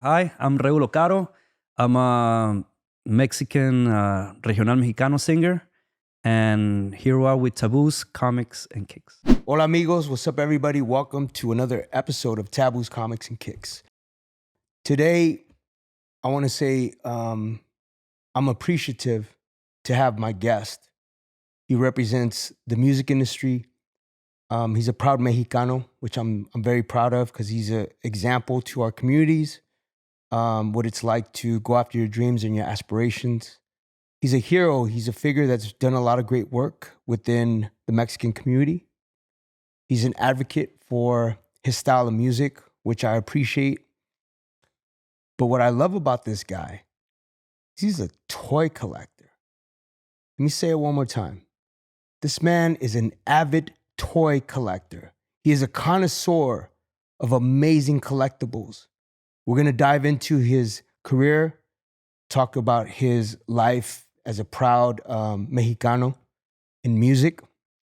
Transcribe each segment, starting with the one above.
Hi, I'm Regulo Caro. I'm a Mexican regional mexicano singer, and here we are with Taboos, Comics, and Kicks. Hola amigos, what's up everybody? Welcome to another episode of Taboos, Comics, and Kicks. Today, I want to say I'm appreciative to have my guest. He represents the music industry. He's a proud Mexicano, which I'm very proud of because he's an example to our communities, what it's like to go after your dreams and your aspirations. He's a hero. He's a figure that's done a lot of great work within the Mexican community. He's an advocate for his style of music, which I appreciate. But what I love about this guy is he's a toy collector. Let me say it one more time. This man is an avid toy collector. He is a connoisseur of amazing collectibles. We're going to dive into his career, talk about his life as a proud Mexicano in music,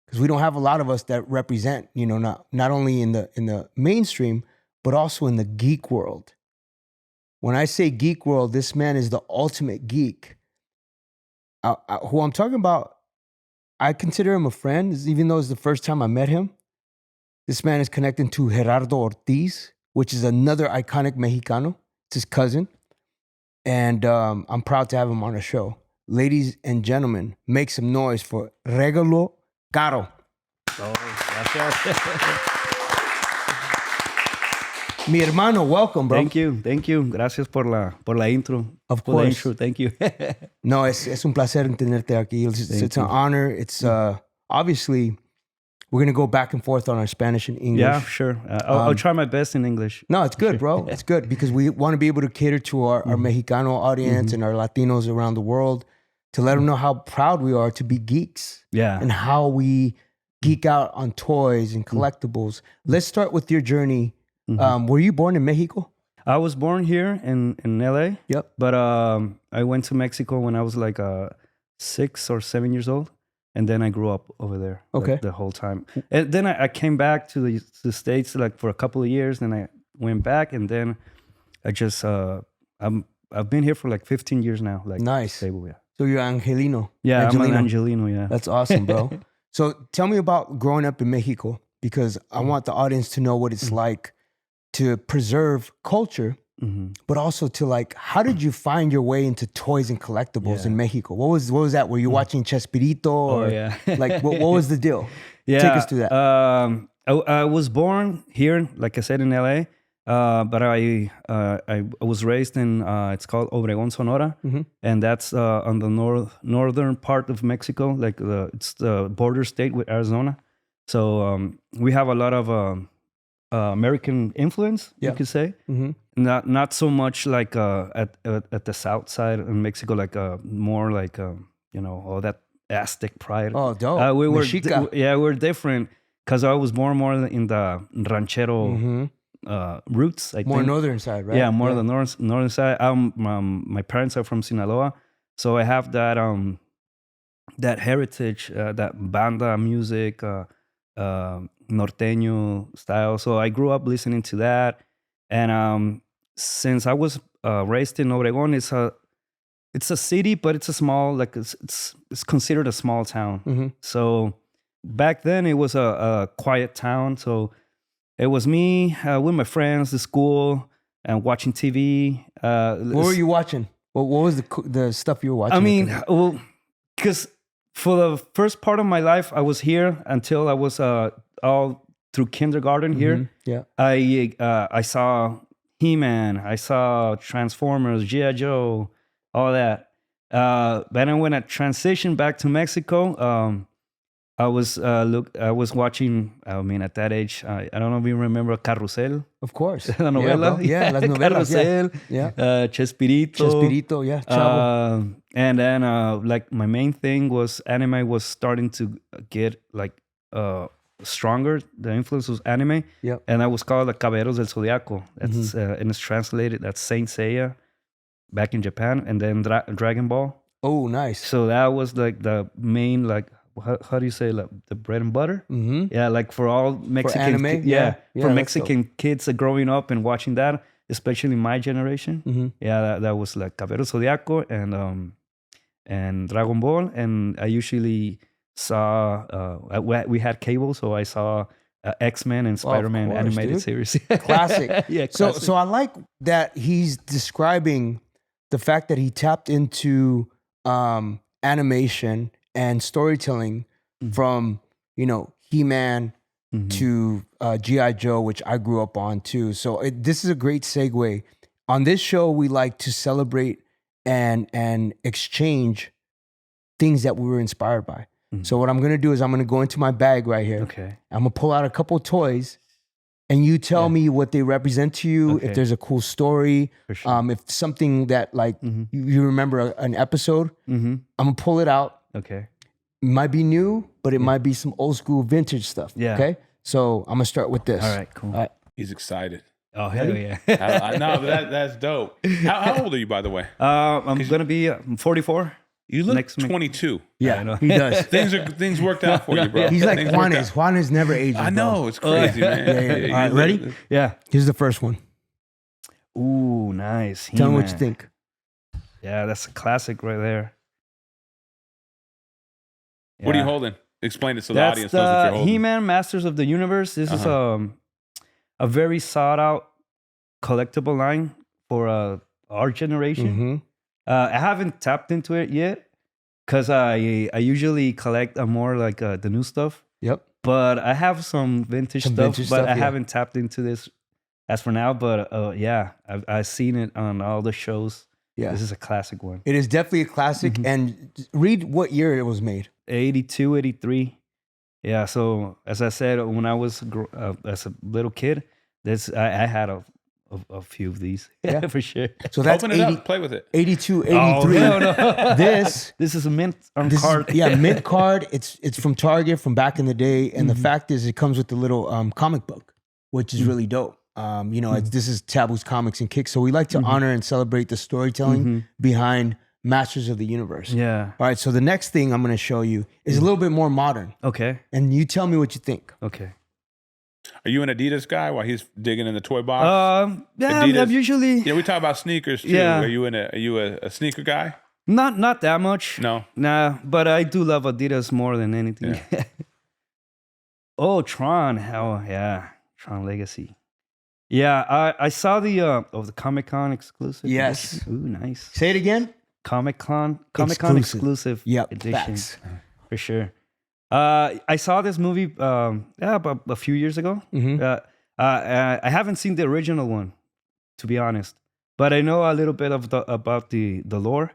because we don't have a lot of us that represent, not only in the mainstream, but also in the geek world. When I say geek world, this man is the ultimate geek. Who I'm talking about, I consider him a friend, even though it's the first time I met him. This man is connected to Gerardo Ortiz, which is another iconic Mexicano. It's his cousin. And I'm proud to have him on the show. Ladies and gentlemen, make some noise for Regulo Caro. Oh, gracias. Mi hermano, welcome, bro. Thank you. Gracias por la intro. Of For the course. intro, thank you. No, es un placer tenerte aquí. It's an honor. It's obviously, we're going to go back and forth on our Spanish and English. Yeah, sure. I'll try my best in English. No, it's good, bro. It's good because we want to be able to cater to our Mexicano audience and our Latinos around the world to let them know how proud we are to be geeks. Yeah. And how we geek out on toys and collectibles. Let's start with your journey. Were you born in Mexico? I was born here in LA. Yep. But I went to Mexico when I was like 6 or 7 years old. And then I grew up over there the whole time. And then I came back to the States like for a couple of years. Then I went back, and then I just I've been here for like 15 years now. Like nice. Stable, yeah. So you're Angelino. Yeah, Angelino. I'm an Angelino. Yeah. That's awesome, bro. So tell me about growing up in Mexico, because I want the audience to know what it's like to preserve culture, but also to like, how did you find your way into toys and collectibles in Mexico? What was that? Were you watching Chespirito? Or like, what was the deal? Yeah. Take us through that. I was born here, like I said, in LA. But I was raised in it's called Obregón, Sonora, and that's on the northern part of Mexico. Like it's the border state with Arizona. So we have a lot of American influence, you could say. Not so much like at the south side of Mexico, like more like all that Aztec pride. Oh, dope. We were different because I was born more in the ranchero roots. I more think. northern side, right? Yeah, more the northern side. My parents are from Sinaloa, so I have that that heritage, that banda music, norteño style. So I grew up listening to that, and since I was raised in Obregón, it's a city, but it's a small, like it's considered a small town. So back then it was a quiet town. So it was me with my friends, the school, and watching TV. What were you watching? What was the stuff you were watching? I mean, well, because for the first part of my life, I was here until I was all through kindergarten here. Yeah. I saw He-Man, I saw Transformers, G.I. Joe, all that. But then when I transitioned back to Mexico, I was watching. I mean, at that age, I don't know if you remember Carrusel. Of course, la novela. Yeah, las novelas. Carrusel. Yeah. Chespirito. Yeah. Chavo. And then, like my main thing was anime was starting to get like stronger. The influence was anime. Yeah. And that was called the Caballeros del Zodiaco. That's and it's translated. That's Saint Seiya back in Japan, and then Dragon Ball. Oh, nice. So that was like the main like. How do you say, like the bread and butter? Yeah, like for all Mexican for anime, for Mexican kids growing up and watching that, especially my generation. Yeah, that was like Caballero Zodiaco and Dragon Ball. And I usually saw we had cable, so I saw X-Men and Spider-Man animated series. Classic. Yeah, classic. So I like that he's describing the fact that he tapped into animation and storytelling from, He-Man to G.I. Joe, which I grew up on too. So this is a great segue. On this show, we like to celebrate and exchange things that we were inspired by. So what I'm going to do is I'm going to go into my bag right here. Okay. I'm going to pull out a couple of toys and you tell me what they represent to you, if there's a cool story, For sure. if something that like you remember an episode, I'm going to pull it out. Okay. It might be new, but it might be some old school vintage stuff. Yeah. Okay. So I'm going to start with this. All right, cool. All right. He's excited. Oh, hell yeah. I know, but that's dope. How old are you, by the way? I'm going to be 44. You look Next 22. Yeah, I know. he does. Things worked out for you, bro. He's like Things worked Juanes. out. Juanes never ages. I know, it's crazy, man. Yeah. All right, ready? Yeah. Here's the first one. Ooh, nice. Tell me what you He-Man. think. Yeah, that's a classic right there. What are you Yeah. holding? Explain it so the That's audience knows what you're the holding. He-Man Masters of the Universe. This is a very sought out collectible line for our generation. I haven't tapped into it yet because I usually collect more like the new stuff. Yep. But I have some vintage stuff, vintage but stuff, I yeah. haven't tapped into this as for now. But yeah, I've seen it on all the shows. Yeah. This is a classic one. It is definitely a classic. And read what year it was made. 82, 83. Yeah, so as I said, when I was as a little kid, I had a few of these. Yeah. For sure. So that's Open it 80, up, play with it. 82, 83. Oh, no. This This is a mint This card. Is, yeah, mint card. It's from Target from back in the day, and the fact is, it comes with the little comic book, which is really dope. This is Taboo's Comics and Kicks, so we like to honor and celebrate the storytelling behind Masters of the Universe. Yeah. All right, so the next thing I'm going to show you is a little bit more modern, Okay. and you tell me what you think. Okay. Are you an Adidas guy while he's digging in the toy box? Yeah, Adidas. I'm usually Yeah, we talk about sneakers too. Yeah. Are you a sneaker guy? not that much. No. Nah, but I do love Adidas more than anything. Yeah. Oh, Tron. Hell yeah. Tron Legacy. Yeah, I saw the Comic-Con exclusive. Yes. edition. Ooh, nice. Say it again. Comic-Con Exclusive. exclusive Yep, edition. facts. For sure. I saw this movie about a few years ago. I haven't seen the original one, to be honest, but I know a little bit about the lore,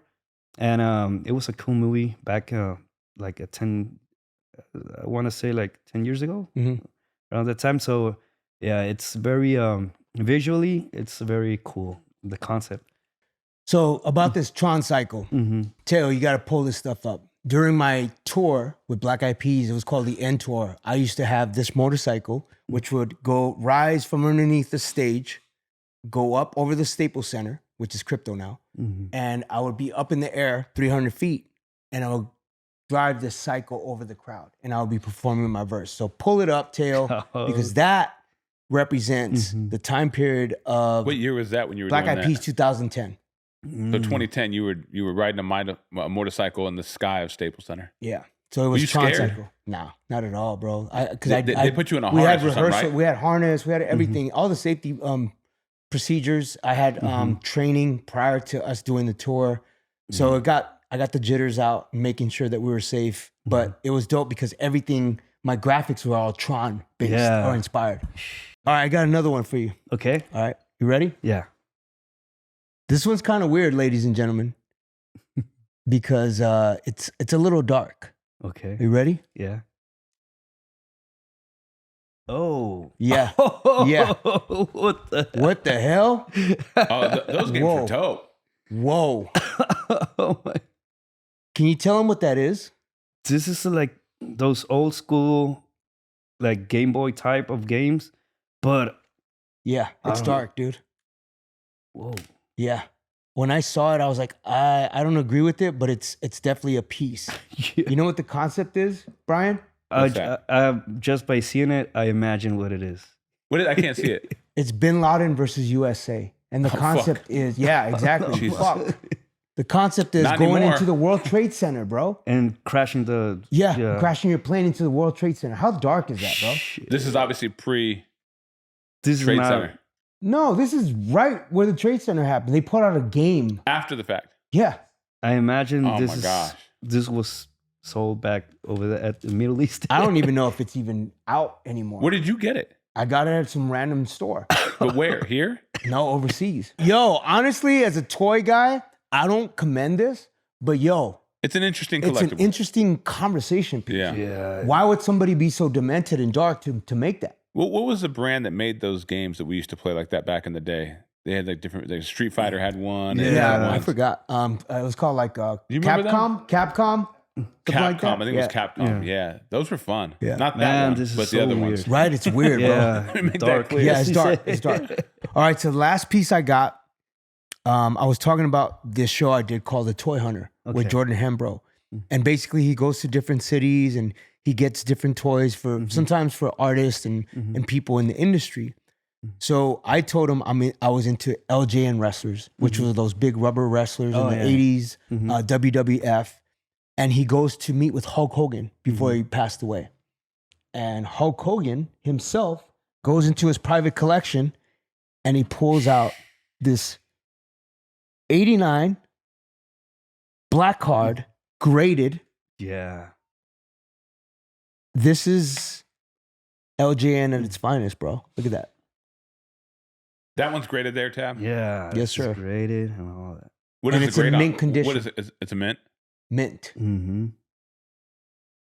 and it was a cool movie back like I want to say like 10 years ago, around that time. So yeah, it's very visually, it's very cool, the concept. So about this Tron cycle, Teo, you got to pull this stuff up. During my tour with Black Eyed Peas, it was called the End Tour. I used to have this motorcycle, which would rise from underneath the stage, go up over the Staples Center, which is crypto now, and I would be up in the air 300 feet, and I would drive this cycle over the crowd, and I would be performing my verse. So pull it up, Teo, because that represents the time period of What year was that when you were Black doing Eyed that? Peas 2010. So 2010, you were riding a motorcycle in the sky of Staples Center. Yeah. So it was you Tron scared? cycle. No, not at all, bro. They put you in a we had harness or something, rehearsal, right? we had harness, we had everything, all the safety procedures. I had training prior to us doing the tour. So I got the jitters out, making sure that we were safe. But it was dope because everything, my graphics were all Tron based or inspired. All right, I got another one for you. Okay. All right, you ready? Yeah. This one's kind of weird, ladies and gentlemen, because it's a little dark. Okay. You ready? Yeah. Oh. Yeah. Yeah. What the? What the hell? Oh, those games Whoa. were dope. Whoa. Oh my. Can you tell them what that is? This is like those old school, like Game Boy type of games, but Yeah, it's I don't- dark, dude. whoa. Yeah. When I saw it, I was like, I don't agree with it, but it's definitely a piece. You know what the concept is, Brian? What's that? Just by seeing it, I imagine what it is. I can't see it. It's Bin Laden versus USA. And the concept is, exactly. Jesus. Fuck. The concept is Not going anymore. into the World Trade Center, bro. And crashing the Crashing your plane into the World Trade Center. How dark is that, bro? This is obviously pre-Trade This is not, Center. No, this is right where the Trade Center happened. They put out a game. After the fact. Yeah. I imagine Oh this my is gosh. this was sold back over there at the Middle East. I don't even know if it's even out anymore. Where did you get it? I got it at some random store. But where? Here? No, overseas. Yo, honestly, as a toy guy, I don't commend this, but yo, It's an interesting it's collectible. an interesting conversation piece. Yeah. Yeah. Why would somebody be so demented and dark to make that? What was the brand that made those games that we used to play like that back in the day? They had like different. Like Street Fighter had one. and Yeah, had I one. forgot. It was called like you remember Capcom. Capcom. Something like that. I think it was Capcom. Yeah. Those were fun. Yeah. Not that Man, one, this is but so the other weird. ones. Right, it's weird, bro. Yeah, Make that dark. clear. Yeah, it's Yes, dark. you It's say. dark. All right, so the last piece I got, I was talking about this show I did called The Toy Hunter with Okay. Jordan Hembro. And basically he goes to different cities and he gets different toys for sometimes for artists and people in the industry. So I told him I was into LJN wrestlers, which were those big rubber wrestlers in the 80s, WWF. And he goes to meet with Hulk Hogan before he passed away. And Hulk Hogan himself goes into his private collection and he pulls out this 89 black card, graded. Yeah. This is LJN at its finest, bro. Look at that. That one's graded there, Tab. Yeah. Yes, it's sir. Graded and all that. What And is it's the in grade on? mint condition. What is it? It's a mint. Mint. Mm-hmm.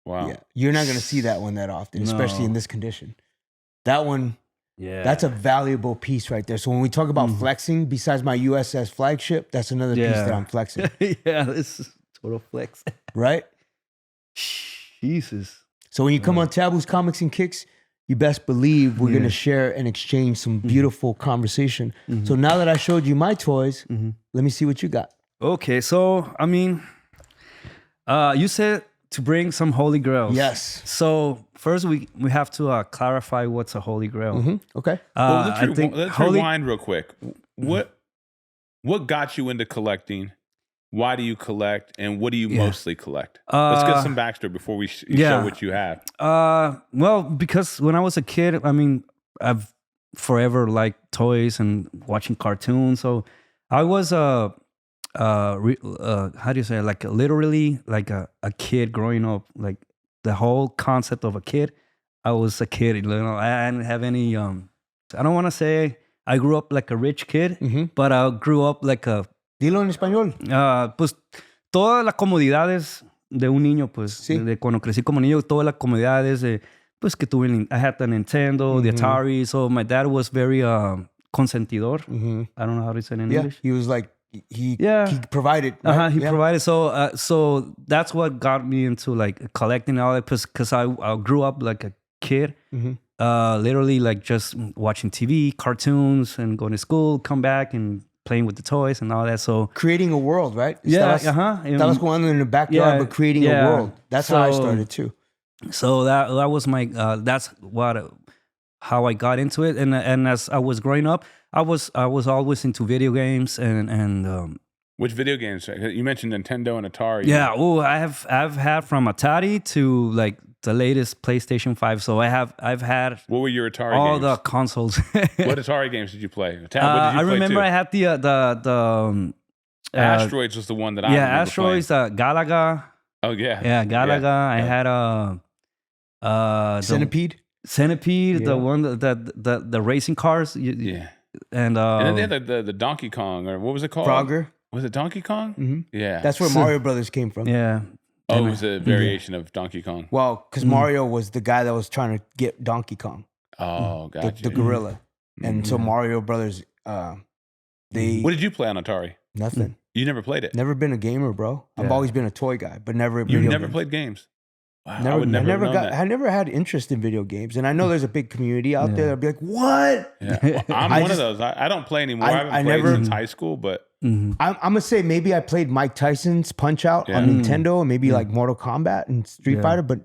Wow. Yeah. You're not going to see that one that often, especially No. in this condition. That one, Yeah. that's a valuable piece right there. So when we talk about flexing, besides my USS flagship, that's another piece that I'm flexing, yeah. This is total flex. right? Jesus. So when you come on Taboo's Comics and Kicks, you best believe we're going to share and exchange some beautiful conversation. So now that I showed you my toys, let me see what you got. Okay, so I mean, you said to bring some holy grails. Yes. So first, we have to clarify what's a holy grail. Okay. Well, I think let's holy. rewind real quick. What got you into collecting? Why do you collect? And what do you mostly collect? Let's get some backstory before we show what you have. Well, because when I was a kid, I mean, I've forever liked toys and watching cartoons. So I was how do you say it? Like literally like a kid growing up. Like the whole concept of a kid. I was a kid. You know, I didn't have any. I don't want to say I grew up like a rich kid, but I grew up like a. Dilo en español. Pues todas las comodidades de un niño, pues Sí. de cuando crecí como niño, todas las comodidades de, pues que tuve, I had the Nintendo, the Atari, so my dad was very consentidor. I don't know how to say it in Yeah. English. He was like, he provided. Uh-huh, Right? he Yeah. provided. So that's what got me into like collecting all that, because I grew up like a kid, literally like just watching TV, cartoons, and going to school, come back and playing with the toys and all that. So Creating a world, right? yeah, Estabas jugando in the backyard, but creating a world. That's how I started too. So that was my that's how I got into it, and as I was growing up, I was always into video games and Which video games? You mentioned Nintendo and Atari. yeah. Oh, I've had from Atari to like the latest PlayStation 5. So I've had What were your Atari all games? the consoles. What Atari games did you play? Tab, what did you I play remember too? I had the Asteroids was the one that I remember Asteroids, Galaga. playing. Oh yeah. Yeah, Galaga. I had Centipede, Yeah. the one that the racing cars. Yeah. And And then they had the Donkey Kong, or what was it called? Frogger. Was it Donkey Kong? Yeah. That's where Mario Brothers came from. yeah. Oh, it was a variation of Donkey Kong. Well, because Mario was the guy that was trying to get Donkey Kong, Oh, gotcha. the gorilla. And so Mario Brothers, they What did you play on Atari? nothing. You never played it. Never been a gamer, bro. I've Yeah. always been a toy guy, but never. You video never games. played games. Wow, Never, I would never, have known that. I never had interest in video games, and I know there's a big community out there that'd be like, "What?" Yeah. Well, I'm I one just- of those. I don't play anymore. I, I haven't played never- since high school, but I'm gonna say maybe I played Mike Tyson's Punch Out on Nintendo, and maybe like Mortal Kombat and Street Fighter, but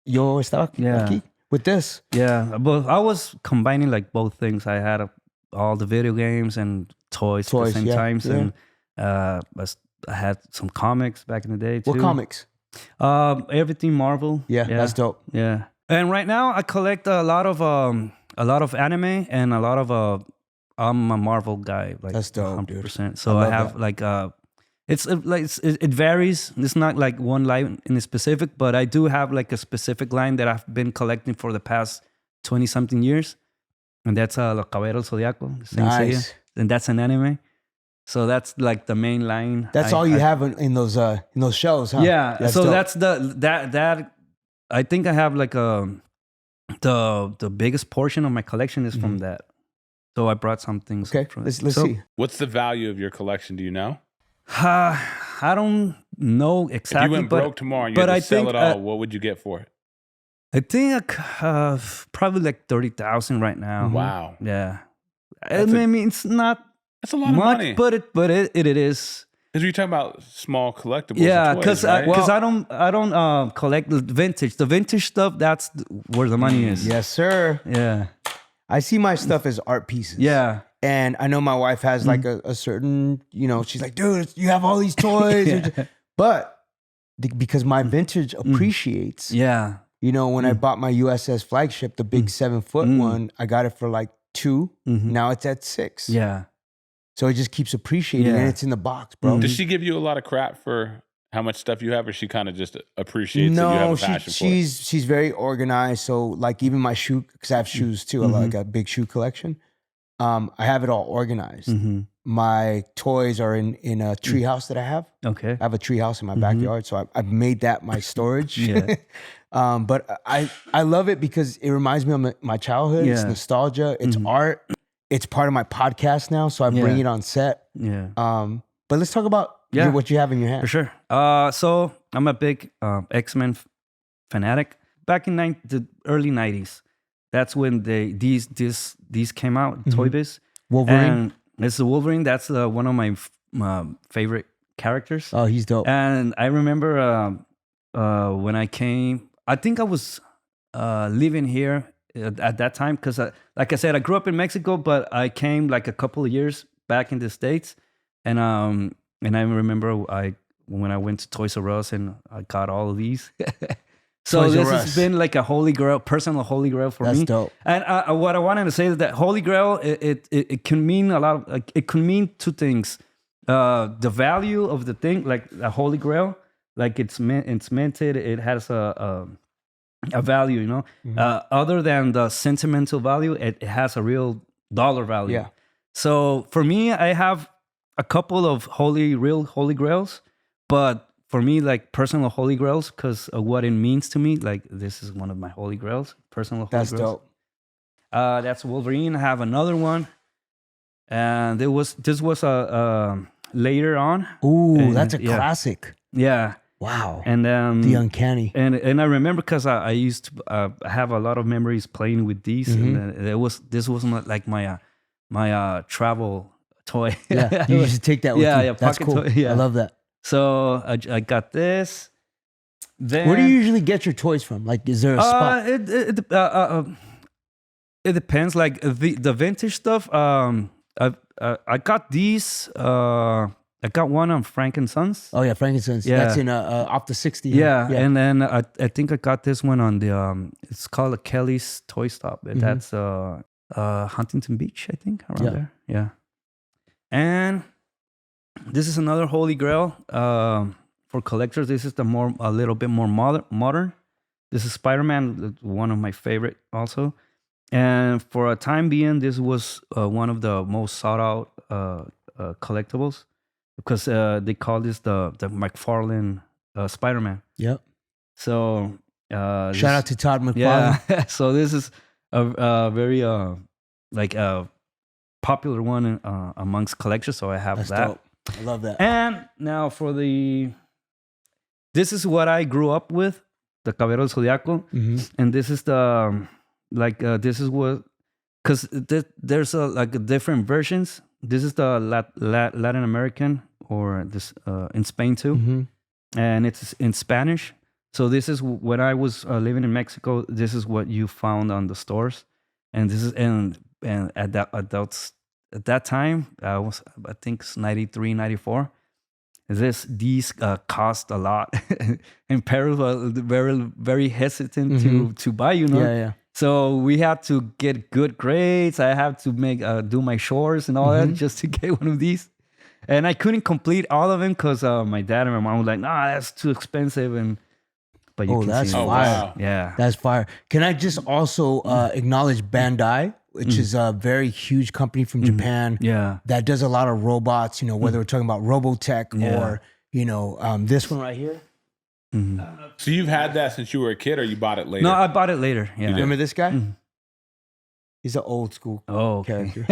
yo estaba Yeah. aquí with this. Yeah, but I was combining like both things. I had all the video games and toys at the same times. And I had some comics back in the day too. What comics? Everything Marvel. Yeah, that's dope. Yeah, and right now I collect a lot of anime and a lot of I'm a Marvel guy. Like that's dope, 100%. Dude. So I have that. It varies. It's not like one line in specific, but I do have like a specific line that I've been collecting for the past 20-something years, and that's Los Caballeros Zodiaco. Nice. And that's an anime. So that's like the main line. That's all you have in those shows, huh? Yeah. That's so dope. that's that. I think I have like the biggest portion of my collection is from that. So I brought some things. Okay. From let's see. What's the value of your collection? Do you know? I don't know exactly. If you went broke tomorrow and you had to sell it all, what would you get for it? I think probably like 30,000 right now. Wow. Yeah. I mean, it's not. That's a lot much, of money. But it is. Because you're talking about small collectibles. Yeah, because I don't collect the vintage. The vintage stuff, that's where the money is. Yes, sir. Yeah. I see my stuff as art pieces. Yeah. And I know my wife has like a certain, she's like, dude, you have all these toys. But because my vintage appreciates. Yeah. When I bought my USS flagship, the big 7-foot one, I got it for like $2. Now it's at $6. Yeah. So it just keeps appreciating and it's in the box, bro. Does she give you a lot of crap for how much stuff you have, or she kind of just appreciates that you have a passion for it? She's very organized. So like even my shoe, because I have shoes too, I like a big shoe collection. I have it all organized. My toys are in a tree house that I have. Okay. I have a tree house in my backyard, so I've made that my storage. Yeah. But I love it because it reminds me of my childhood. It's nostalgia. It's art. It's part of my podcast now, so I bring it on set. Yeah. But let's talk about what you have in your hand. For sure. So I'm a big X-Men fanatic. Back in the early 90s, that's when these came out, Toy Biz. Wolverine. And it's the Wolverine. That's one of my favorite characters. Oh, he's dope. And I remember when I came, I think I was living here at that time because, like I said, I grew up in Mexico, but I came like a couple of years back in the States. And I remember when I went to Toys R Us and I got all of these. So Toys this R has Us. been like a holy grail, personal holy grail for me. That's dope. And what I wanted to say is that holy grail, it can mean a lot. It can mean two things: the value of the thing, like a holy grail, like it's minted. It has a value, other than the sentimental value, it has a real dollar value. Yeah. So for me, I have a couple of real holy grails, but for me, like personal holy grails, because of what it means to me, like this is one of my holy grails, personal holy grails. That's dope. That's Wolverine. I have another one, and this was a later on. Ooh, And, that's a classic. Yeah. Wow. And the uncanny. And I remember because I used to have a lot of memories playing with these, and this was like my travel toy. Yeah, you used to take that with you. Yeah, That's pocket cool. toy, yeah. I love that. So I got this. Then, Where do you usually get your toys from? Like, is there a spot? It depends. Like the vintage stuff. I got these. I got one on Frank and Sons. Oh yeah, Frankenstein's. Yeah. That's in off the 60. Yeah, and then I think I got this one on the it's called a Kelly's Toy Stop. That's Huntington Beach, I think, around there. Yeah. And this is another holy grail for collectors. This is a little bit more modern. This is Spider-Man, one of my favorite also. And for a time being, this was one of the most sought out collectibles because they call this the McFarlane Spider-Man. Yep. So shout out to Todd McFarlane. Yeah. So this is a very popular one amongst collectors. So I have That's that. dope. I love that. And now this is what I grew up with, the Caballero del Zodiaco. And this is this is what, because there's different versions. This is the Latin American, or this in Spain too. And it's in Spanish. So this is when I was living in Mexico, this is what you found on the stores. And this is, and at at that time, I think it's 93, 94. These cost a lot, and parents were very, very hesitant to buy, Yeah. So we had to get good grades. I had to do my chores and all that just to get one of these. And I couldn't complete all of them because my dad and my mom were like, "Nah, that's too expensive." But you can that's see, fire. Wow. Yeah, That's fire. Can I just also acknowledge Bandai, which is a very huge company from Japan yeah, that does a lot of robots, whether we're talking about Robotech or, this one right here. So you've had that since you were a kid, or you bought it later? No, I bought it later. Yeah. Remember this guy? He's an old school character.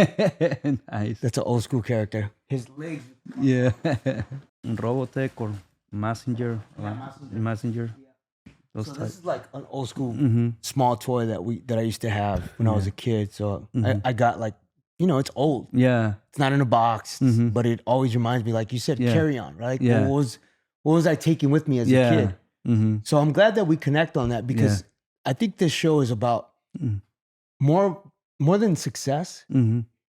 Nice. That's an old school character. His legs. Yeah. Robotech or Messenger. Messenger. Those So types. this is like an old school small toy that I used to have when I was a kid. So I got like, it's old. Yeah. It's not in a box, but it always reminds me, like you said, carry on, right? Yeah. What was I taking with me as a kid? So I'm glad that we connect on that because I think this show is about more than success.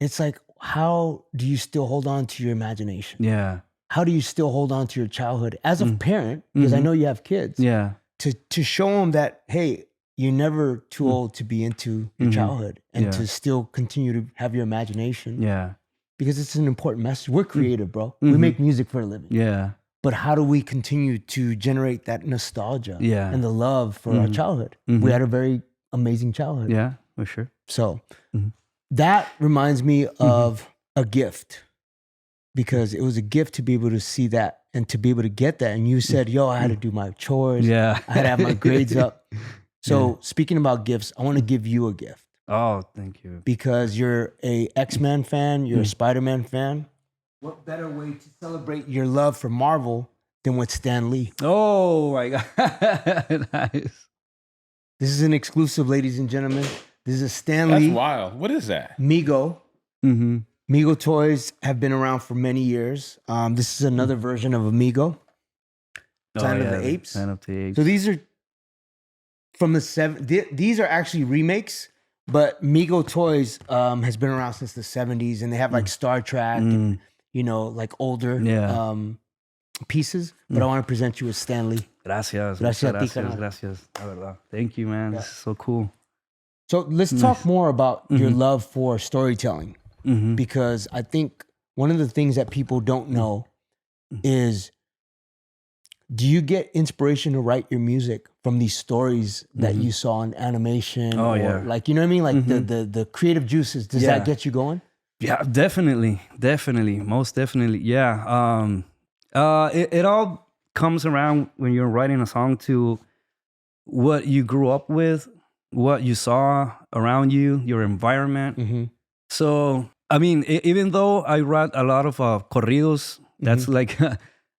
It's like, how do you still hold on to your imagination? Yeah. How do you still hold on to your childhood as a parent? Because I know you have kids. Yeah. To show them that, hey, you're never too old to be into your childhood and to still continue to have your imagination. Yeah. Because it's an important message. We're creative, bro. We make music for a living. Yeah. But how do we continue to generate that nostalgia Yeah. and the love for our childhood? We had a very amazing childhood. Yeah, for sure. So that reminds me of a gift, because it was a gift to be able to see that and to be able to get that. And you said, yo, I had to do my chores. Yeah. I had to have my grades up. So speaking about gifts, I want to give you a gift. Oh, thank you. Because you're a X-Men fan, you're a Spider-Man fan. What better way to celebrate your love for Marvel than with Stan Lee? Oh my God. Nice. This is an exclusive, ladies and gentlemen. This is a Stan That's Lee wild. What is that? Mego. Mego toys have been around for many years. This is another version of Amigo. Planet of the Apes. Planet of the Apes. So these are from the these are actually remakes, but Mego Toys has been around since the 70s, and they have like Star Trek and, like older pieces. But I want to present you with Stan Lee. Gracias. Gracias a ti, Gracias. carnal. Gracias. La verdad. Thank you, man. This is so cool. So let's talk more about your love for storytelling, because I think one of the things that people don't know is, do you get inspiration to write your music from these stories that you saw in animation? Oh, or yeah. like, you know what I mean? Like the creative juices, does that get you going? Yeah, definitely. Most definitely. Yeah. It all comes around when you're writing a song to what you grew up with, what you saw around you, your environment. So, I mean, even though I write a lot of corridos, that's like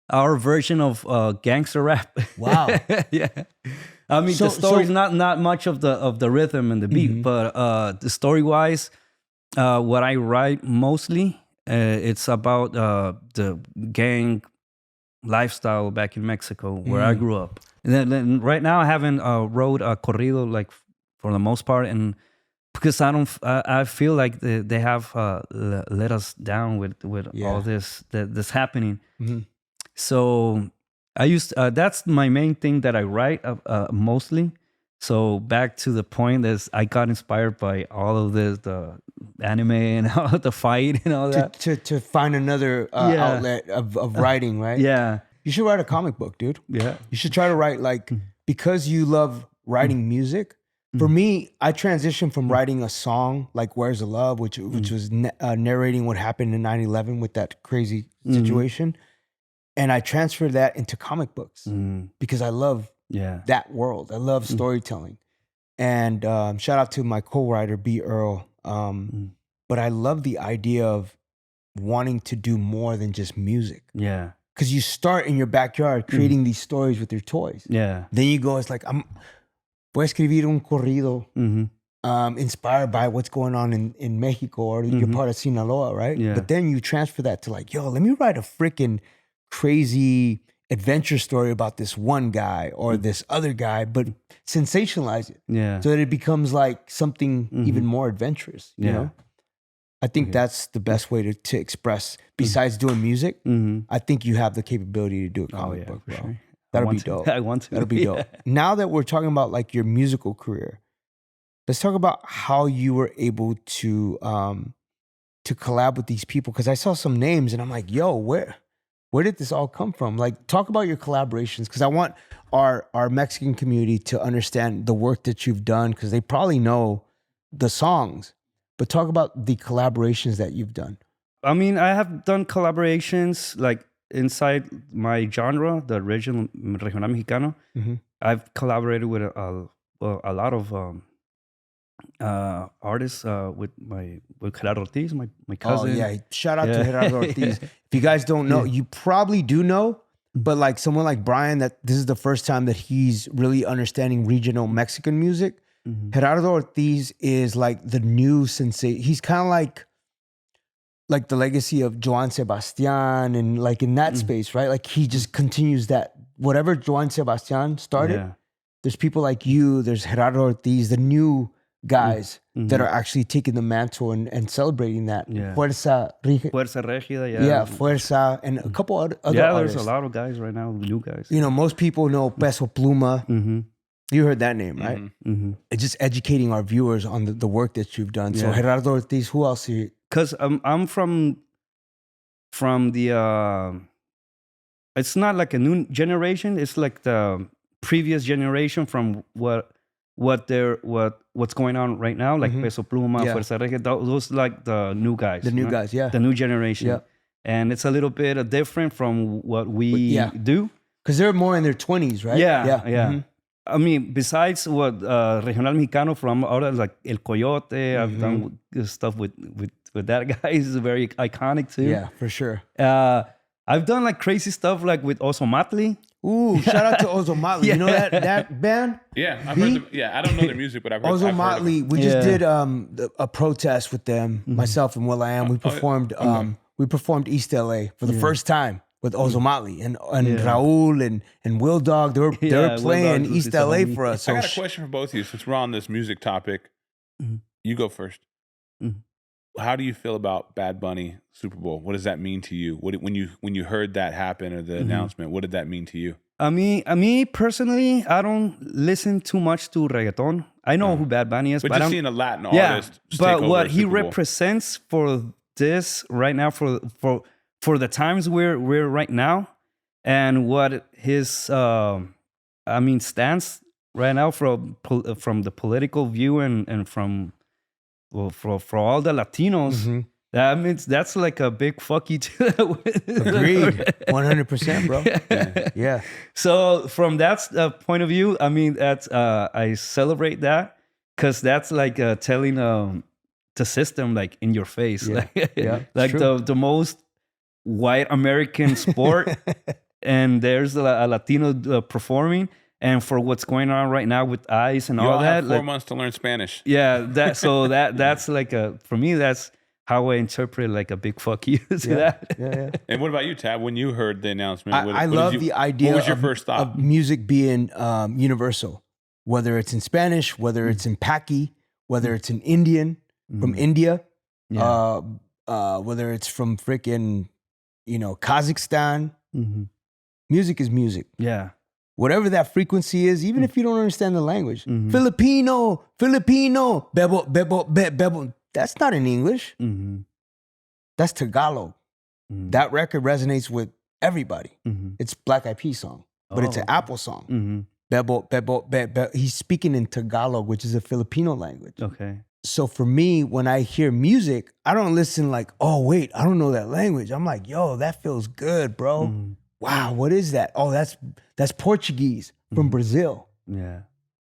our version of gangster rap. Wow. Yeah. I mean, the story's not much of the rhythm and the beat, but the story wise, what I write mostly, it's about the gang lifestyle back in Mexico where I grew up. And then right now I haven't wrote a corrido like for the most part, and because I feel like they have let us down with all this that's happening. So I used that's my main thing that I write mostly. So back to the point is I got inspired by all of this, the anime and all the fight and all that. To find another outlet of writing, right? Yeah. You should write a comic book, dude. Yeah. You should try to write, like, because you love writing music. For me, I transitioned from writing a song like Where's the Love, which was narrating what happened in 9/11 with that crazy situation. And I transferred that into comic books because I love that world. I love storytelling. And shout out to my co-writer, B. Earl. But I love the idea of wanting to do more than just music. Yeah. Because you start in your backyard creating these stories with your toys. Yeah. Then you go, it's like, voy a escribir un corrido inspired by what's going on in Mexico, or you're part of Sinaloa, right? Yeah. But then you transfer that to like, yo, let me write a freaking crazy adventure story about this one guy or this other guy, but sensationalize it. Yeah. So that it becomes like something even more adventurous, you know? I think that's the best way to express. Besides doing music, I think you have the capability to do a comic book, bro. Sure. That'll be dope. I want to. That'll be dope. Now that we're talking about like your musical career, let's talk about how you were able to collab with these people. Because I saw some names and I'm like, yo, where did this all come from? Like, talk about your collaborations, because I want our Mexican community to understand the work that you've done, because they probably know the songs. But talk about the collaborations that you've done. I mean, I have done collaborations like inside my genre, the regional Mexicano. I've collaborated with a lot of artists with Gerardo Ortiz, my cousin. Oh yeah, shout out to Gerardo Ortiz. If you guys don't know, you probably do know, but like someone like Brian, that this is the first time that he's really understanding regional Mexican music. Gerardo Ortiz is like the new sensation. He's kind of like the legacy of Joan Sebastian, and like in that space, right? Like he just continues that. Whatever Joan Sebastian started, there's people like you, there's Gerardo Ortiz, the new guys that are actually taking the mantle and celebrating that. Fuerza Regida, Fuerza, and a couple other artists. There's a lot of guys right now, new guys. You know, most people know Peso Pluma. You heard that name, right? It's just educating our viewers on the work that you've done. So Gerardo Ortiz, who else here? Because I'm from the, it's not like a new generation. It's like the previous generation from what's going on right now, like Peso Pluma, Fuerza Regida, those like the new guys. The new guys, the new generation. Yeah. And it's a little bit different from what we do. Because they're more in their 20s, right? Yeah. I mean, besides what Regional Mexicano from like El Coyote, I've done stuff with that guy. He's very iconic too. Yeah, for sure. I've done like crazy stuff like with Ozomatli. Ooh, shout out to Ozomatli. You know that band? Yeah, I've heard them. Yeah, I don't know their music, but I've heard Ozomatli. We just did a protest with them. Myself and Will I Am. We performed. We performed East LA for the first time with Ozomatli and Raul and Will Dog. They were playing East LA for us. I got a question for both of you since we're on this music topic. You go first. How do you feel about Bad Bunny Super Bowl? What does that mean to you? When you heard that happen or the announcement, what did that mean to you? I me personally, I don't listen too much to reggaeton. I know who Bad Bunny is, but just seeing a Latin artist. But what he represents for this right now, for the times we're right now, and what his stance right now from the political view and from for all the Latinos, that means that's like a big fuck you too. Agreed, 100%, bro. Yeah. So from that point of view, I mean that's I celebrate that, because that's like telling the system like in your face, like the most white American sport, and there's a Latino performing. And for what's going on right now with ICE and all that, have 4 months to learn Spanish. Yeah, that's like for me, that's how I interpret like a big fuck you to that. Yeah. And what about you, Tab? When you heard the announcement, I love the idea. What was your first thought? Of music being universal, whether it's in Spanish, whether it's in Paki, whether it's in Indian from India, whether it's from freaking Kazakhstan. Music is music. Yeah. Whatever that frequency is, even if you don't understand the language. Filipino, bebo, bebo. That's not in English. That's Tagalog. That record resonates with everybody. It's Black Eyed Peas song, but it's an Apple song. Bebo, bebo, bebo. He's speaking in Tagalog, which is a Filipino language. Okay. So for me, when I hear music, I don't listen like, oh, wait, I don't know that language. I'm like, yo, that feels good, bro. Wow, what is that? Oh, that's Portuguese from Brazil. Yeah.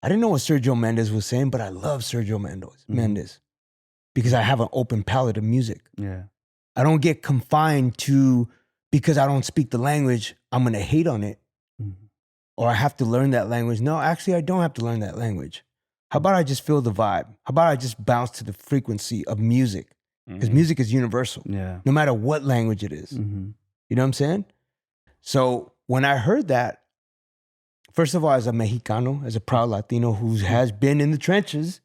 I didn't know what Sergio Mendes was saying, but I love Sergio Mendes because I have an open palette of music. Yeah. I don't get confined to, because I don't speak the language, I'm going to hate on it. Or I have to learn that language. No, actually, I don't have to learn that language. How about I just feel the vibe? How about I just bounce to the frequency of music? Because music is universal. Yeah. No matter what language it is. You know what I'm saying? So when I heard that, first of all, as a Mexicano, as a proud Latino who has been in the trenches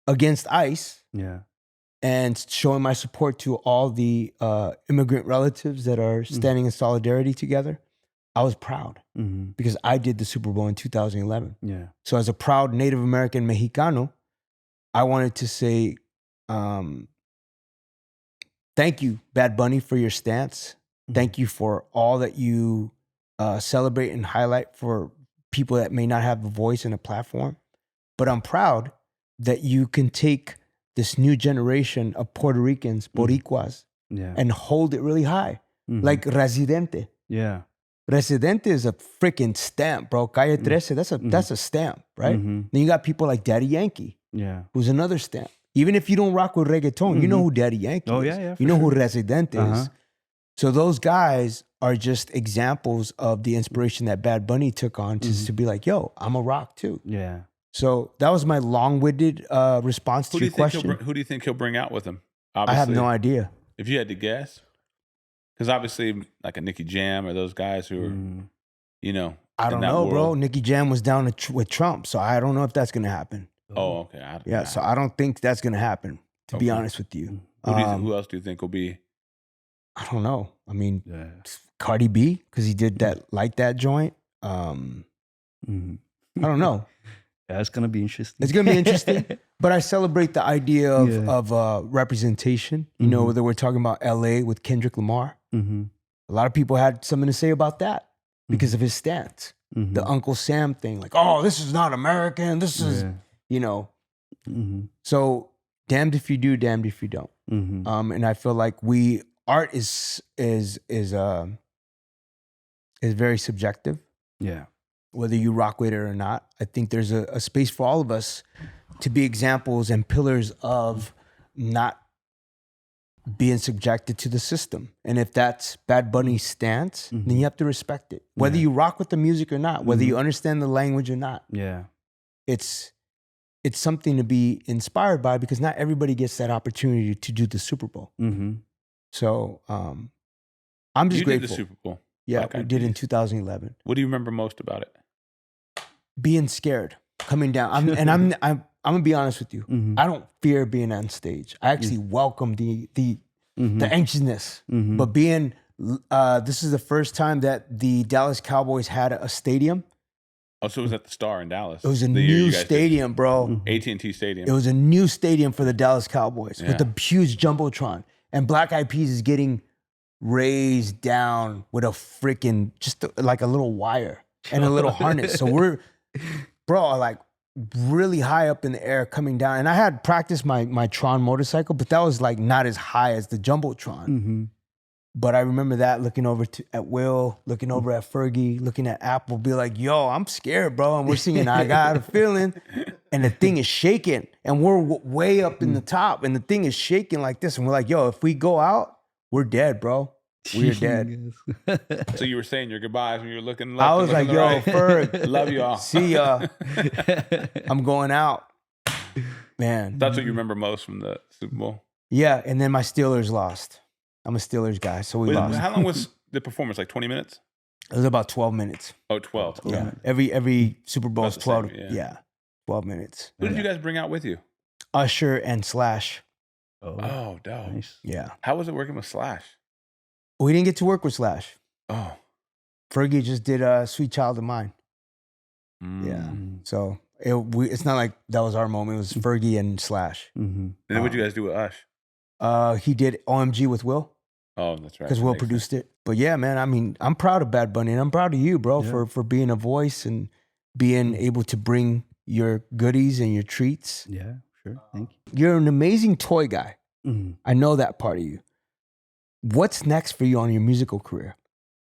against ICE, and showing my support to all the immigrant relatives that are standing in solidarity together, I was proud because I did the Super Bowl in 2011. Yeah. So as a proud Native American Mexicano, I wanted to say thank you, Bad Bunny, for your stance. Thank you for all that you celebrate and highlight for people that may not have a voice and a platform. But I'm proud that you can take this new generation of Puerto Ricans, Boricuas, and hold it really high. Like Residente. Yeah. Residente is a freaking stamp, bro. Calle 13, that's a stamp, right? Then you got people like Daddy Yankee, who's another stamp. Even if you don't rock with reggaeton, you know who Daddy Yankee is. Yeah, you know who Residente is. So those guys are just examples of the inspiration that Bad Bunny took on to be like, yo, I'm a rock too. Yeah. So that was my long-winded response to your question. Who do you think he'll bring out with him? Obviously, I have no idea. If you had to guess, because obviously, like a Nicky Jam or those guys who are, you know, I don't know, bro. Nicky Jam was down with Trump, so I don't know if that's going to happen. Oh, okay. So I don't think that's going to happen, to be honest with you. Who else do you think will be? I don't know. I mean, Cardi B, because he did that joint. I don't know. Yeah, it's going to be interesting. It's going to be interesting. But I celebrate the idea of representation. You know, whether we're talking about LA with Kendrick Lamar. A lot of people had something to say about that because of his stance. The Uncle Sam thing. Like, oh, this is not American. This is, you know. So damned if you do, damned if you don't. And I feel like art is very subjective. Yeah. Whether you rock with it or not. I think there's a space for all of us to be examples and pillars of not being subjected to the system. And if that's Bad Bunny's stance, then you have to respect it. Whether you rock with the music or not, whether you understand the language or not. Yeah. It's something to be inspired by because not everybody gets that opportunity to do the Super Bowl. So I'm just grateful. You did the Super Bowl. Yeah, we did in 2011. What do you remember most about it? Being scared, coming down. I'm gonna be honest with you. I don't fear being on stage. I actually welcome the anxiousness. But being this is the first time that the Dallas Cowboys had a stadium. Oh, so it was at the Star in Dallas. It was a new stadium, bro. AT&T Stadium. It was a new stadium for the Dallas Cowboys with a huge jumbotron, and Black Eyed Peas is getting raised down with a freaking just like a little wire and a little harness. So we're, bro, like really high up in the air coming down. And I had practiced my Tron motorcycle, but that was like not as high as the jumbotron. But I remember that looking over at Will, looking over at Fergie, looking at Apple, be like, yo, I'm scared, bro. And we're singing I Got a Feeling. And the thing is shaking. And we're way up in the top. And the thing is shaking like this. And we're like, yo, if we go out, we're dead, bro. We're dead. So you were saying your goodbyes when you were looking left. I was like, yo, right. Ferg. Love you all. See ya. I'm going out. Man. That's what you remember most from the Super Bowl? Yeah, and then my Steelers lost. I'm a Steelers guy, so we lost. How long was the performance? Like 20 minutes? It was about 12 minutes. Oh, 12. Yeah. Every Super Bowl is 12. Same, yeah. 12 minutes. Who did you guys bring out with you? Usher and Slash. Oh, dope. Nice. Yeah. How was it working with Slash? We didn't get to work with Slash. Oh. Fergie just did Sweet Child of Mine. Yeah. So it's not like that was our moment. It was Fergie and Slash. And then what did you guys do with Ush? He did OMG with Will. Oh, that's right. Because Will produced it. But yeah, man, I mean, I'm proud of Bad Bunny and I'm proud of you, bro, for being a voice and being able to bring your goodies and your treats. Yeah, sure. Thank you. You're an amazing toy guy. I know that part of you. What's next for you on your musical career?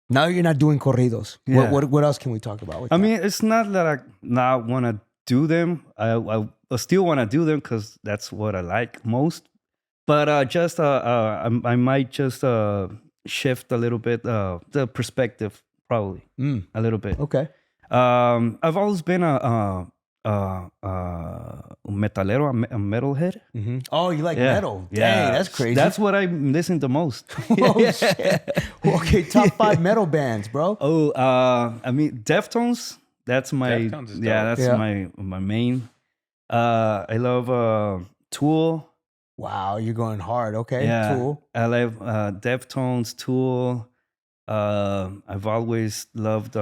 Now you're not doing corridos. Yeah. What else can we talk about? I mean, it's not that I not want to do them. I still want to do them because that's what I like most. But I might just shift a little bit the perspective, probably a little bit. Okay. I've always been a metalero, a metalhead. Oh, you like metal? Dang, that's crazy. That's what I listen to most. Oh shit. Okay, top 5 metal bands, bro. Oh, I mean Deftones. That's my Deftones is dope. that's my main. I love Tool. Wow, you're going hard. Okay, Yeah, Tool. I love Deftones, Tool. I've always loved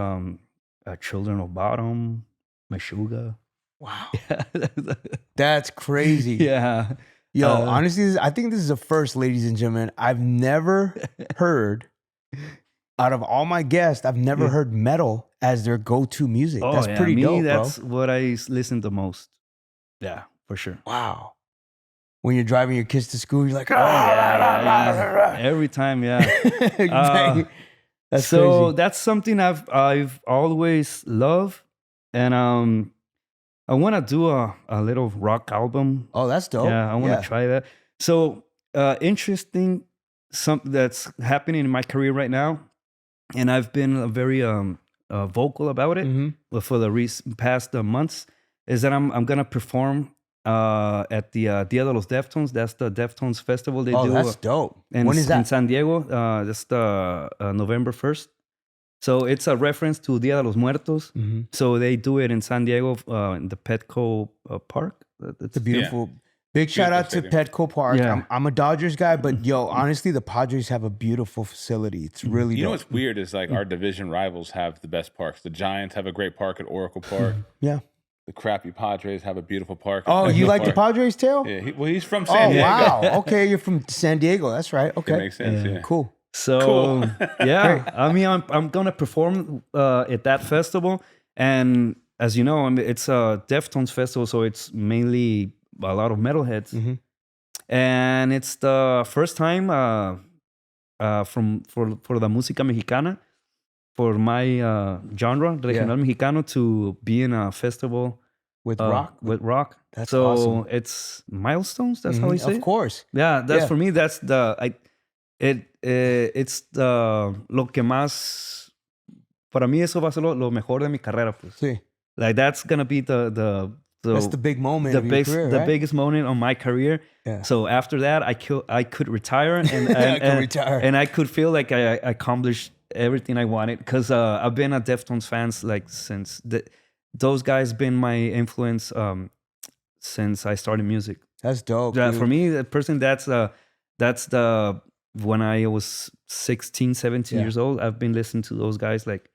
Children of Bottom, Meshuggah. Wow, Yeah, that's crazy. yeah. Yo, honestly, I think this is the first, ladies and gentlemen, I've never heard, out of all my guests, I've never heard metal as their go-to music. Oh, That's yeah, pretty me, dope, that's bro. what I listen the most. Yeah, for sure. Wow. When you're driving your kids to school, you're like, Oh, yeah. Every time, yeah. That's so crazy. that's something I've always loved, and I want to do a little rock album. Oh, that's dope. Yeah, I want to try that. So interesting, something that's happening in my career right now, and I've been very vocal about it. But for the past months, is that I'm gonna perform at the Dia de los Deftones. That's the Deftones festival they do. That's dope. When is that? In San Diego. That's the November 1st. So it's a reference to Dia de los Muertos. So they do it in San Diego in the Petco Park. It's a beautiful, big shout out to Petco Park. Yeah. I'm a Dodgers guy, but yo, honestly, the Padres have a beautiful facility. It's really You know dope. what's weird is like our division rivals have the best parks. The Giants have a great park at Oracle Park. Yeah. The crappy Padres have a beautiful park. At Oh, you Petco like the Park. Padres, Tail? Yeah, he's from San Oh, Diego. wow. Okay, you're from San Diego. That's right. That Okay. makes sense. Yeah. Cool. So Cool. yeah, I mean, I'm gonna perform at that festival, and as you know, I mean, it's a Deftones festival, so it's mainly a lot of metalheads, and it's the first time for the música mexicana, for my genre, regional mexicano, to be in a festival With rock? With rock. That's so awesome. It's milestones. That's how we say. Of course. Yeah, that's for me. That's it's lo que más para mí eso va a ser lo mejor de mi carrera, pues. Sí. Like that's gonna be the That's the big moment the of your career, the right? biggest moment on my career. Yeah. So after that, I could retire and retire. and I could feel like I accomplished everything I wanted, because I've been a Deftones fans like since those guys been my influence since I started music. That's dope. Yeah, dude. for me, that person, that's the when I was 16, 17 years old, I've been listening to those guys. Like,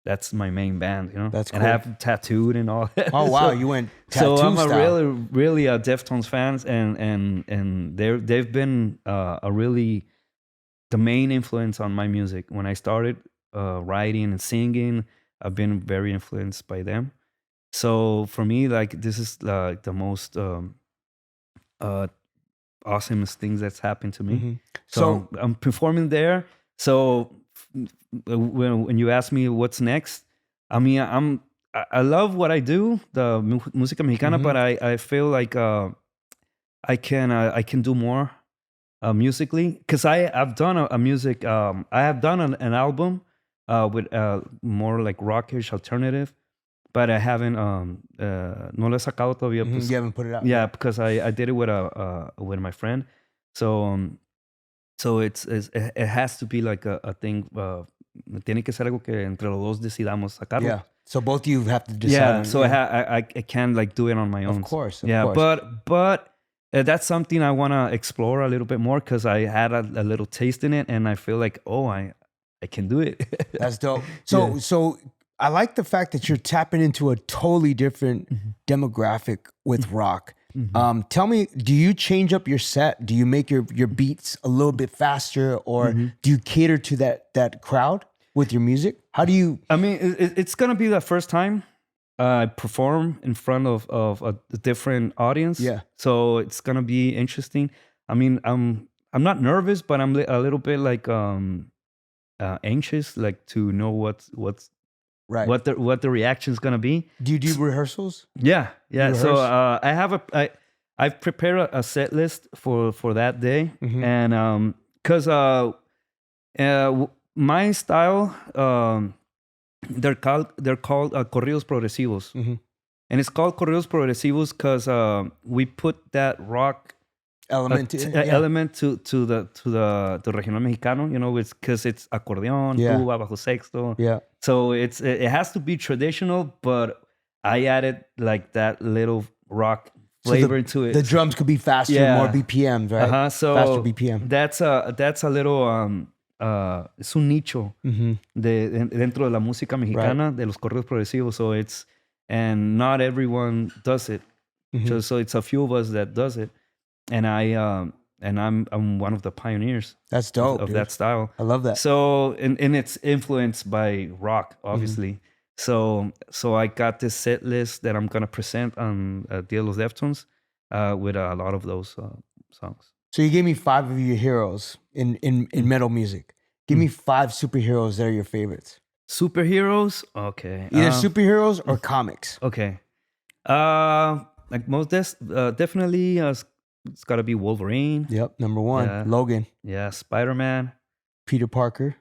that's my main band, you know? That's and cool. I have tattooed and all that. Oh, wow. So, You went tattoo so I'm style. a really a Deftones fans, and they've been a really the main influence on my music. When I started writing and singing, I've been very influenced by them. So for me, like, this is like the most awesomest things that's happened to me. So I'm performing there. So when you ask me what's next, I mean, I love what I do, the música mexicana, but I feel like I can do more musically, because I've done a music. I have done an album with more like rockish alternative, but I haven't no lo he sacado todavía. Pues, You haven't put it out. yeah, because I did it with my friend. So so it has to be like a thing. Tiene que ser algo que entre los dos decidamos sacarlo. Yeah. So both of you have to decide. Yeah. on- So I can't like do it on my own. Of course. Of Yeah, course. but that's something I want to explore a little bit more, because I had a little taste in it, and I feel like, oh, I can do it. That's dope. So I like the fact that you're tapping into a totally different demographic with rock. Tell me, do you change up your set? Do you make your beats a little bit faster, or do you cater to that crowd with your music? How do you? I mean, it's gonna be the first time I perform in front of a different audience. Yeah. So it's gonna be interesting. I mean, I'm not nervous, but I'm a little bit like anxious, like to know what's Right. what the reaction is gonna be. Do you do rehearsals? Yeah. So rehearse? I've prepared a set list for that day, Mhm. and because my style, they're called corridos progresivos, Mhm. and it's called corridos progresivos because we put that rock Element. element to the regional mexicano, you know, it's because it's accordion, Yeah. tuba, bajo sexto. Yeah. So it has to be traditional, but I added like that little rock flavor to it. The drums could be faster, more BPMs, right? So faster BPM. That's a little es un nicho dentro de la música mexicana, de los corridos progresivos. So and not everyone does it. So it's a few of us that does it, and I'm one of the pioneers. That's dope of that style. I love that. So and it's influenced by rock, obviously. So I got this set list that I'm gonna present on Dia de los Deftones with a lot of those songs. So you gave me 5 of your heroes in metal music. Give me 5 superheroes that are your favorites. Superheroes? Okay. Either superheroes or comics. Okay. Like most definitely it's gotta be Wolverine. Yep, number 1. Yeah. Logan. Yeah, Spider-Man. Peter Parker.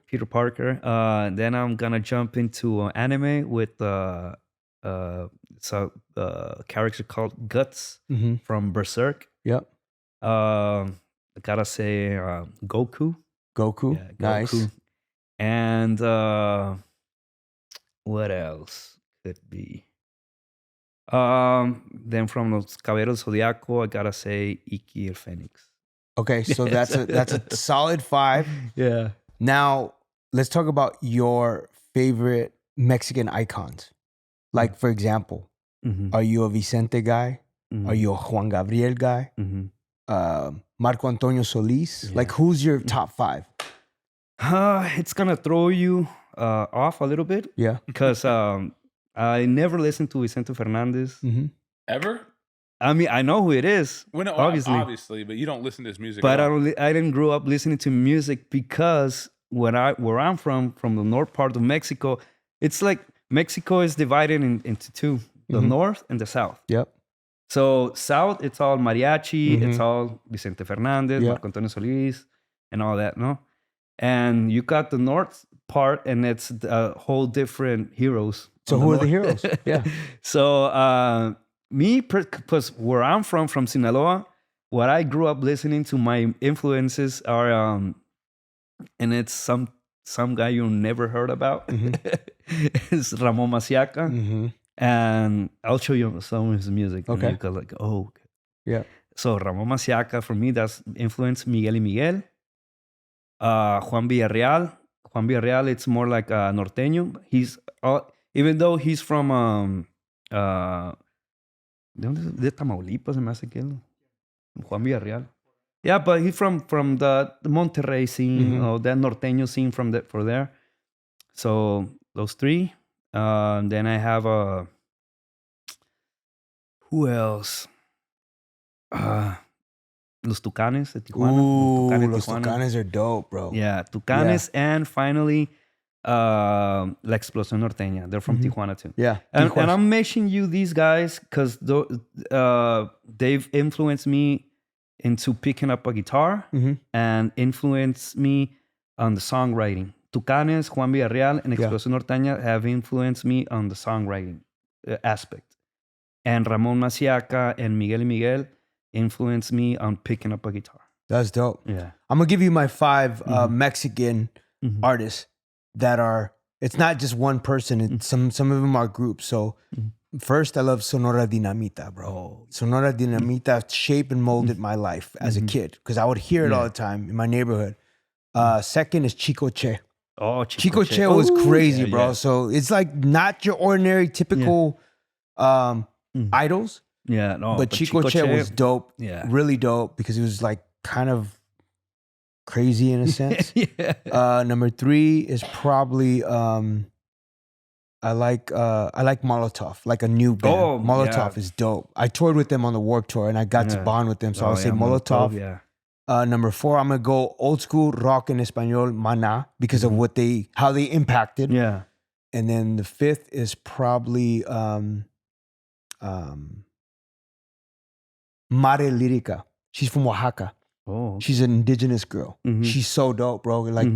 Then I'm gonna jump into anime with it's a character called Guts from Berserk. Yep. I gotta say Goku. Goku. Yeah, Goku. Nice. And what else could be? Then from los Caballeros Zodiaco, I gotta say Iki el Fénix. Okay, so that's a solid 5. Yeah. Now let's talk about your favorite Mexican icons. Like, for example, are you a Vicente guy? Are you a Juan Gabriel guy? Marco Antonio Solis? Yeah. Like, who's your top 5? It's gonna throw you off a little bit. Yeah. Because I never listened to Vicente Fernandez. Ever? I mean, I know who it is, Well, no, obviously, but you don't listen to his music. But I didn't grow up listening to music because where I'm from the north part of Mexico, it's like Mexico is divided into 2, the north and the south. Yep. So south, it's all mariachi, it's all Vicente Fernandez, Marco Antonio Solis, and all that, no? And you got the north part, and it's a whole different heroes. So who are the heroes? Yeah. So me, because where I'm from Sinaloa, what I grew up listening to, my influences are, and it's some guy you never heard about. It's Ramon Masiaca. And I'll show you some of his music. Okay. And you go like, oh. Yeah. So Ramon Masiaca, for me, that's influenced Miguel y Miguel. Juan Villarreal. Juan Villarreal, it's more like norteño. He's, even though he's from, ¿de Tamaulipas se me hace que él? Juan Villarreal. Yeah, but he's from the Monterrey scene, or that norteño scene from there. So those 3. Then I have who else? Los Tucanes de Tijuana. Ooh, Los Tucanes are dope, bro. Yeah, Tucanes. Yeah. And finally, La Explosión Norteña. They're from Tijuana too. Yeah. And I'm mentioning you these guys because they've influenced me into picking up a guitar and influenced me on the songwriting. Tucanes, Juan Villarreal, and Explosión Norteña have influenced me on the songwriting aspect. And Ramon Masiaca and Miguel y Miguel influenced me on picking up a guitar. That's dope. Yeah. I'm going to give you my 5 Mexican artists that are, it's not just one person. It's some of them are groups. So first, I love Sonora Dinamita, bro. Oh. Sonora Dinamita shaped and molded my life as a kid because I would hear it all the time in my neighborhood. Second is Chico Che. Oh, Chico Che was crazy, bro. Yeah. So it's like not your ordinary, typical idols. Yeah, no. But Chico Che was dope. Yeah. Really dope because he was like kind of crazy in a sense. Number 3 is probably I like Molotov, like a new band. Oh, Molotov is dope. I toured with them on the Warped Tour and I got to bond with them. So I'll say Molotov. Number 4, I'm gonna go old school rock in Espanol, Maná, because of how they impacted. Yeah. And then the 5th is probably Mare Lírica. She's from Oaxaca. Oh. Okay. She's an indigenous girl. She's so dope, bro. Like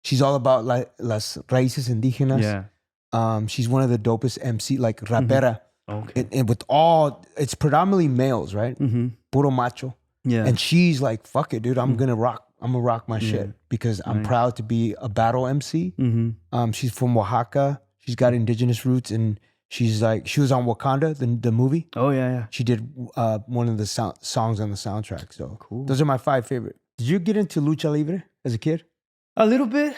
she's all about like las raíces indígenas. Yeah. She's one of the dopest MC, like rapera. Okay. And with all, it's predominantly males, right? Puro macho. Yeah. And she's like, fuck it, dude. I'm gonna rock my shit because I'm proud to be a battle MC. She's from Oaxaca. She's got indigenous roots and She was on Wakanda, the movie. Oh yeah. She did one of the songs on the soundtrack. So Cool. those are my 5 favorite. Did you get into lucha libre as a kid? A little bit.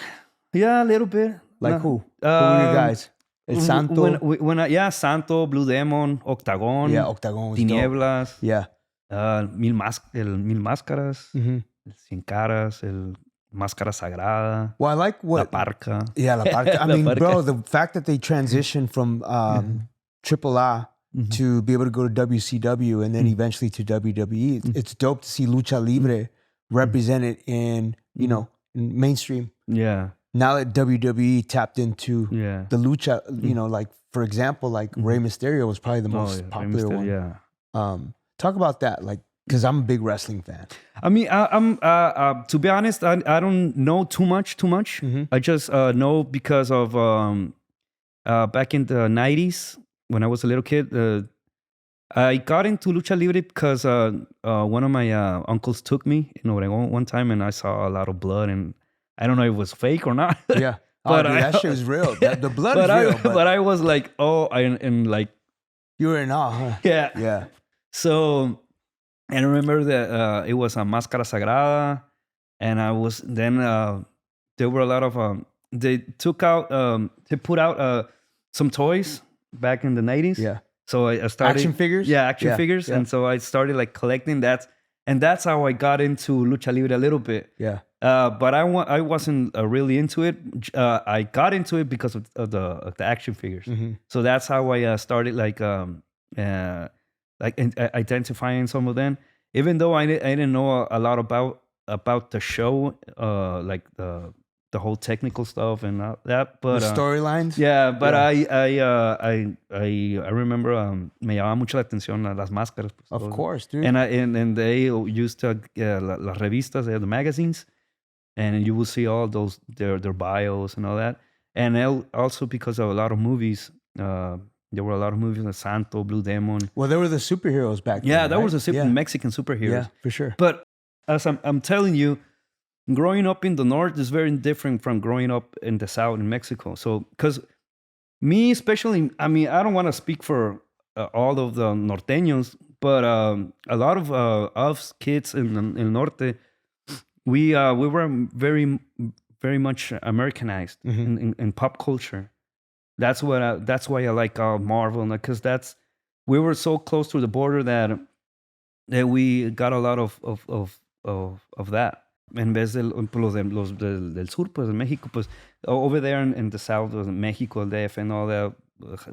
Yeah, a little bit. Like who? Who were your guys? El Santo. Santo, Blue Demon, Octagon. Yeah, Octagon was Tinieblas. dope. Yeah. El Mil Máscaras. Mm-hmm. El Cien Caras. El Máscara Sagrada. Well, I like what... La Parca. Yeah, La Parca. I mean, Parca. bro, the fact that they transitioned from AAA to be able to go to WCW and then eventually to WWE, it's dope to see lucha libre represented in, in mainstream. Yeah. Now that WWE tapped into the lucha, like, for example, like Rey Mysterio was probably the most popular one. Yeah. Talk about that, like, because I'm a big wrestling fan. I mean, I'm to be honest, I don't know too much. I just know because of back in the 90s when I was a little kid, I got into lucha libre because one of my uncles took me in Obregón one time, and I saw a lot of blood, and I don't know if it was fake or not. Yeah, but dude, that shit was real. The blood is real. But I was like, and like you were in awe, huh? Yeah. So. And I remember that it was a Máscara Sagrada, and I was then there were a lot of they put out some toys back in the 90s. Yeah. So I started action figures. Yeah, action figures, and so I started like collecting that, and that's how I got into lucha libre a little bit. Yeah. But I wasn't really into it. I got into it because of the action figures. Mm-hmm. So that's how I started like identifying some of them, even though I didn't know a lot about the show, like the whole technical stuff and that. But the storylines. Yeah, but I remember me llamaba mucho la atención las máscaras. Of course, dude. And they used to las revistas, the magazines, and you will see all those their bios and all that, and also because of a lot of movies. There were a lot of movies like Santo, Blue Demon. Well, there were the superheroes back then. Yeah, there right? was a Mexican superheroes. Yeah, for sure. But as I'm telling you, growing up in the North is very different from growing up in the South in Mexico. So, because me especially, I mean, I don't want to speak for all of the norteños, but a lot of us kids in Norte, we were very, very much Americanized in pop culture. That's why I like Marvel, because we were so close to the border that we got a lot of that. En vez de los del sur, pues de México, pues over there in the south of Mexico, el DF and all that,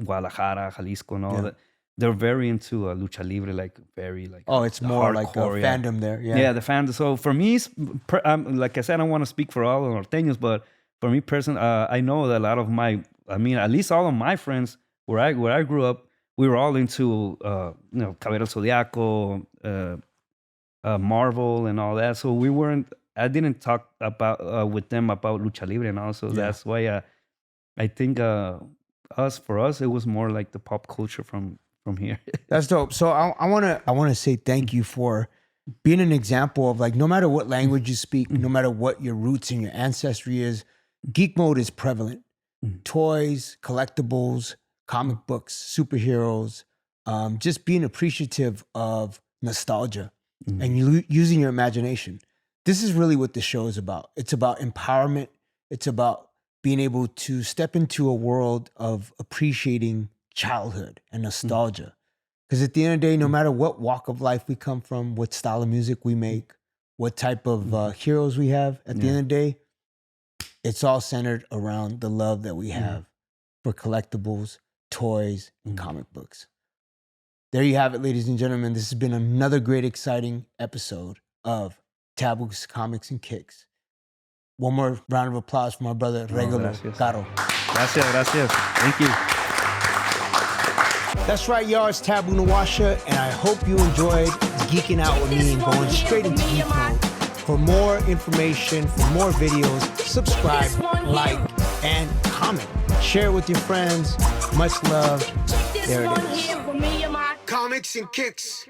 Guadalajara, Jalisco and all that, they're very into lucha libre, like very like. Oh, it's more like a fandom there. Yeah, the fandom. So for me, like I said, I don't want to speak for all the norteños, but for me personally, I know that a lot of at least all of my friends where I grew up, we were all into Caballero Zodiaco, Marvel and all that. So I didn't talk with them about lucha libre and all. So that's why I think for us it was more like the pop culture from here. That's dope. So I wanna say thank you for being an example of, like, no matter what language you speak, no matter what your roots and your ancestry is, geek mode is prevalent. Toys, collectibles, comic books, superheroes, just being appreciative of nostalgia and using your imagination. This is really what the show is about. It's about empowerment. It's about being able to step into a world of appreciating childhood and nostalgia. Because at the end of the day, no matter what walk of life we come from, what style of music we make, what type of heroes we have, at the end of the day, it's all centered around the love that we have for collectibles, toys, and comic books. There you have it, ladies and gentlemen. This has been another great, exciting episode of Taboo's Comics and Kicks. One more round of applause for my brother, Regulo Caro. Gracias. Thank you. That's right, y'all. It's Taboo Nawasha, and I hope you enjoyed geeking out with me and going straight into geek mode. For more information, for more videos, subscribe, like, and comment. Share with your friends. Much love. There it is. Comics and Kicks.